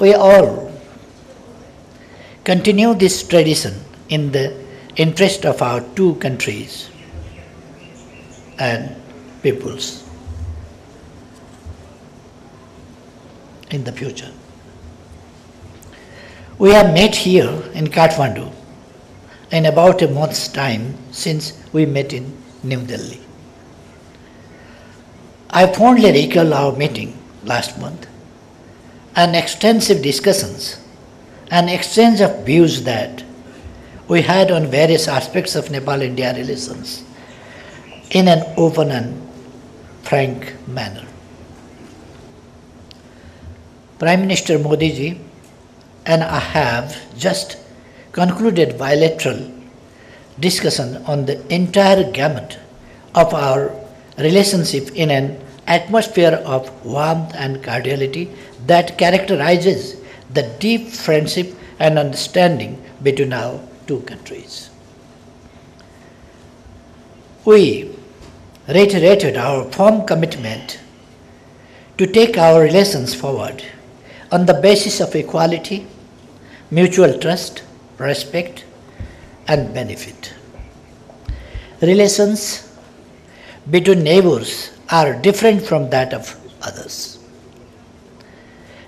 We all continue this tradition in the interest of our two countries and peoples in the future. We have met here in Kathmandu in about a month's time since we met in New Delhi. I fondly recall our meeting last month and extensive discussions and exchange of views that we had on various aspects of Nepal-India relations in an open and frank manner. Prime Minister Modi ji and I have just concluded bilateral discussion on the entire gamut of our relationship in an atmosphere of warmth and cordiality that characterizes the deep friendship and understanding between our two countries. We reiterated our firm commitment to take our relations forward on the basis of equality, mutual trust, respect, and benefit. Relations between neighbors are different from that of others.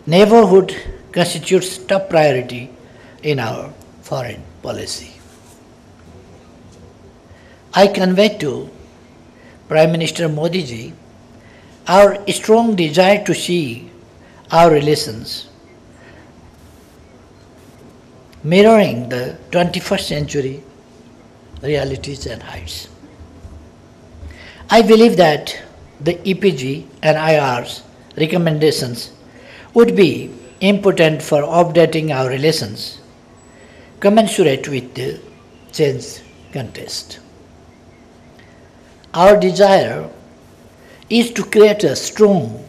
Neighborhood constitutes top priority in our foreign policy. I convey to Prime Minister Modi ji our strong desire to see our relations mirroring the 21st century realities and heights. I believe that the EPG and IR's recommendations would be important for updating our relations commensurate with the changed context. Our desire is to create a strong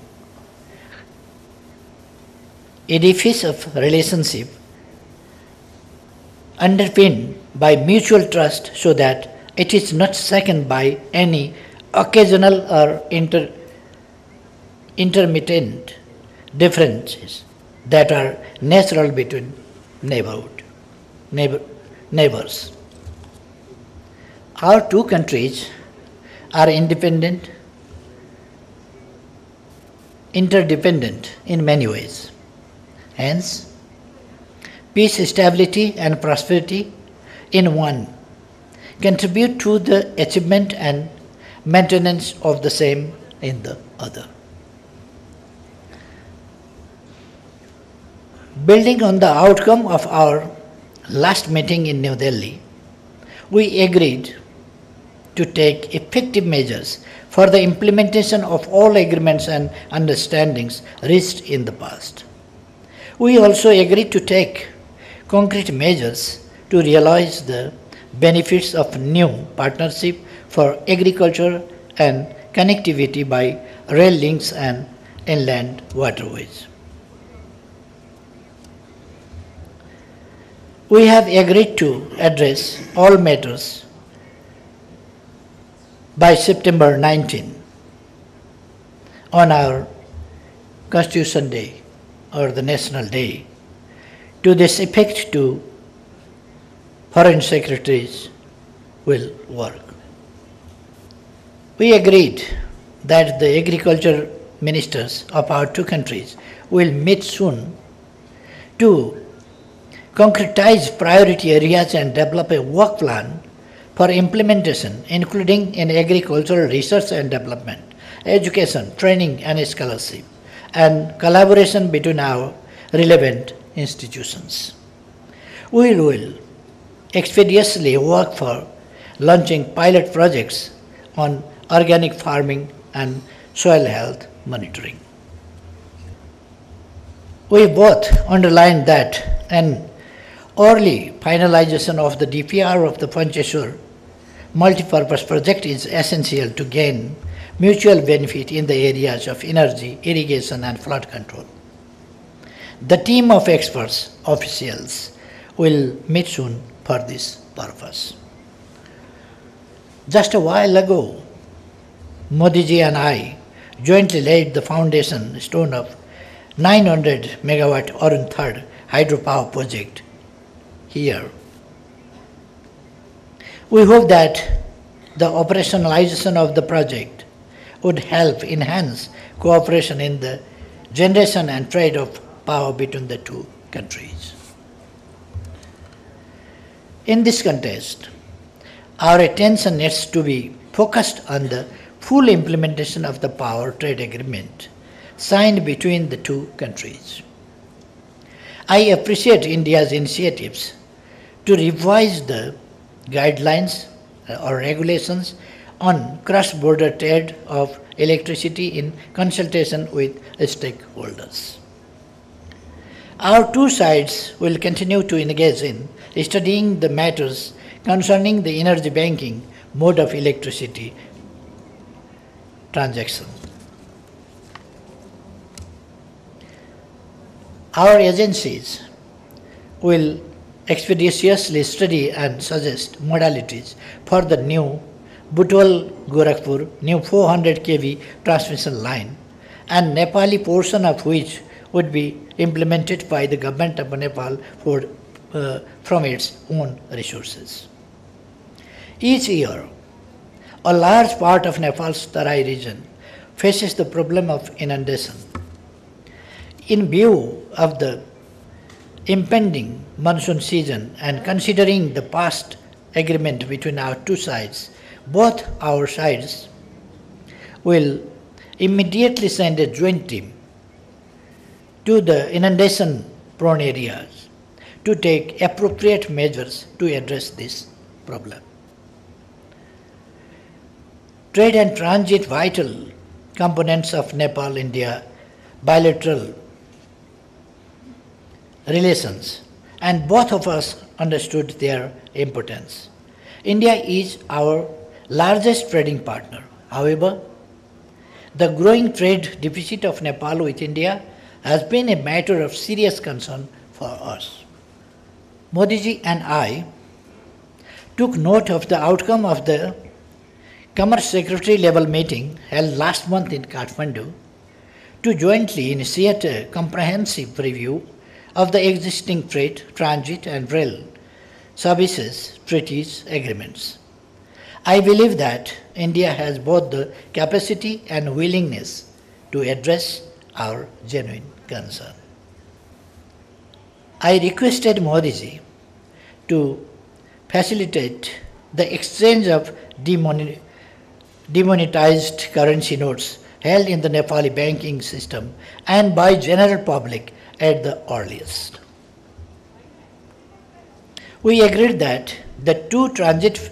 edifice of relationship underpinned by mutual trust so that it is not shaken by any occasional or intermittent differences that are natural between neighbors. Our two countries are independent, interdependent in many ways. Hence, peace, stability, and prosperity in one contribute to the achievement and maintenance of the same in the other. Building on the outcome of our last meeting in New Delhi, we agreed to take effective measures for the implementation of all agreements and understandings reached in the past. We also agreed to take concrete measures to realize the benefits of new partnership for agriculture and connectivity by rail links and inland waterways. We have agreed to address all matters by September 19 on our Constitution Day or the National Day. To this effect, two foreign secretaries will work. We agreed that the agriculture ministers of our two countries will meet soon to concretize priority areas and develop a work plan for implementation, including in agricultural research and development, education, training and scholarship, and collaboration between our relevant institutions. We will expeditiously work for launching pilot projects on organic farming and soil health monitoring. We both underlined that an early finalization of the DPR of the Pancheshwar multipurpose project is essential to gain mutual benefit in the areas of energy, irrigation and flood control. The team of experts, officials, will meet soon for this purpose. Just a while ago, Modi ji and I jointly laid the foundation stone of 900 megawatt Arun third hydropower project here. We hope that the operationalization of the project would help enhance cooperation in the generation and trade of power between the two countries. In this context, our attention needs to be focused on the full implementation of the power trade agreement signed between the two countries. I appreciate India's initiatives to revise the guidelines or regulations on cross-border trade of electricity in consultation with stakeholders. Our two sides will continue to engage in studying the matters concerning the energy banking mode of electricity transaction. Our agencies will expeditiously study and suggest modalities for the new Butwal-Gorakhpur new 400 kV transmission line, and Nepali portion of which would be implemented by the government of Nepal from its own resources. Each year, a large part of Nepal's Tarai region faces the problem of inundation. In view of the impending monsoon season and considering the past agreement between our two sides, both our sides will immediately send a joint team to the inundation-prone areas to take appropriate measures to address this problem. Trade and transit vital components of Nepal-India bilateral relations, and both of us understood their importance. India is our largest trading partner. However, the growing trade deficit of Nepal with India has been a matter of serious concern for us. Modi ji and I took note of the outcome of the Commerce Secretary level meeting held last month in Kathmandu to jointly initiate a comprehensive review of the existing trade, transit and rail services treaties agreements. I believe that India has both the capacity and willingness to address our genuine concern. I requested Modi ji to facilitate the exchange of demonetized currency notes held in the Nepali banking system and by general public at the earliest. We agreed that the two transit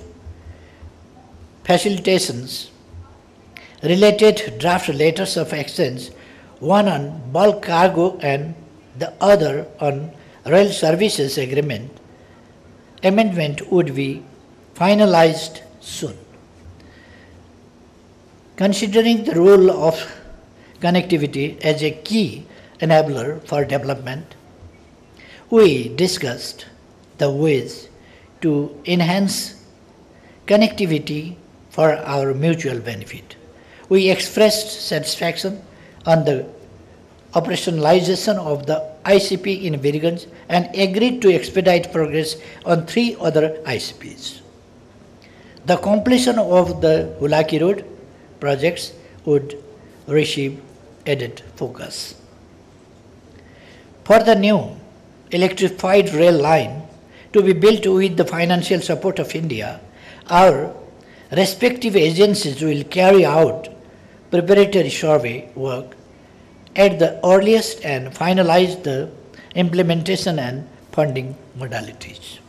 facilitations related draft letters of exchange, one on bulk cargo and the other on rail services amendment would be finalized soon. Considering the role of connectivity as a key enabler for development, we discussed the ways to enhance connectivity for our mutual benefit. We expressed satisfaction on the operationalization of the ICP in Virganj and agreed to expedite progress on 3 other ICPs. The completion of the Hulaki Road projects would receive added focus. For the new electrified rail line to be built with the financial support of India, our respective agencies will carry out preparatory survey work at the earliest and finalize the implementation and funding modalities.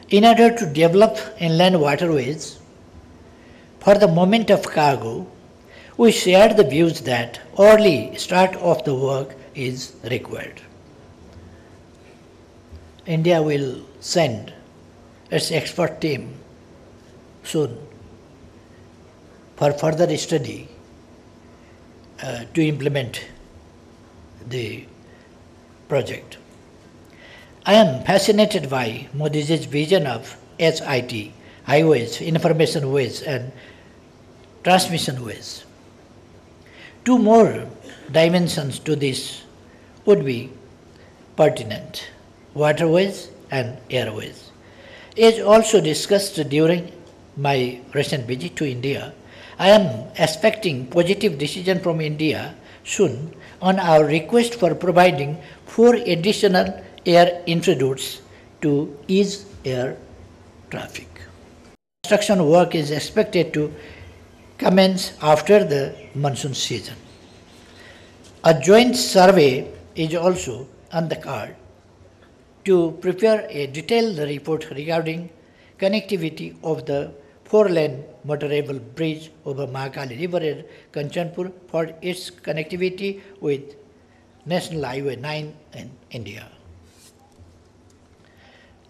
In order to develop inland waterways, for the movement of cargo, we shared the views that early start of the work is required. India will send its expert team soon for further study to implement the project. I am fascinated by Modi's vision of HIT, highways, information ways and transmission ways. 2 more dimensions to this would be pertinent: waterways and airways. As also discussed during my recent visit to India, I am expecting positive decision from India soon on our request for providing 4 additional air entry routes to ease air traffic. Construction work is expected to commence after the monsoon season. A joint survey is also on the card to prepare a detailed report regarding connectivity of the 4-lane motorable bridge over Mahakali River at Kanchanpur for its connectivity with National Highway 9 in India.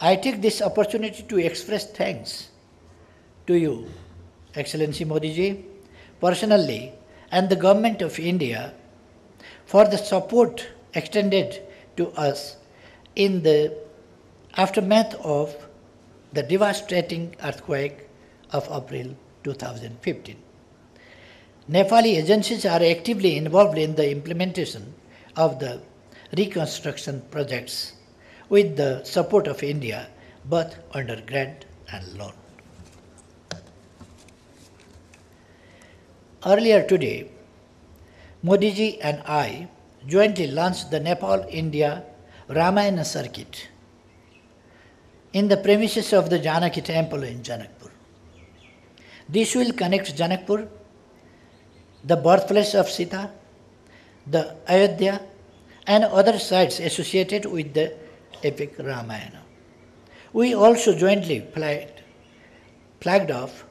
I take this opportunity to express thanks to you, Excellency Modi ji, personally, and the Government of India for the support extended to us in the aftermath of the devastating earthquake of April 2015. Nepali agencies are actively involved in the implementation of the reconstruction projects with the support of India, both under grant and loan. Earlier today, Modi ji and I jointly launched the Nepal-India Ramayana circuit in the premises of the Janaki temple in Janakpur. This will connect Janakpur, the birthplace of Sita, the Ayodhya, and other sites associated with the epic Ramayana. We also jointly flagged off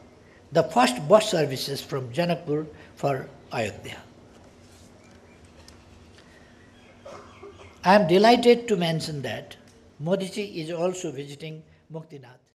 the first bus services from Janakpur for Ayodhya. I am delighted to mention that Modi ji is also visiting Muktinath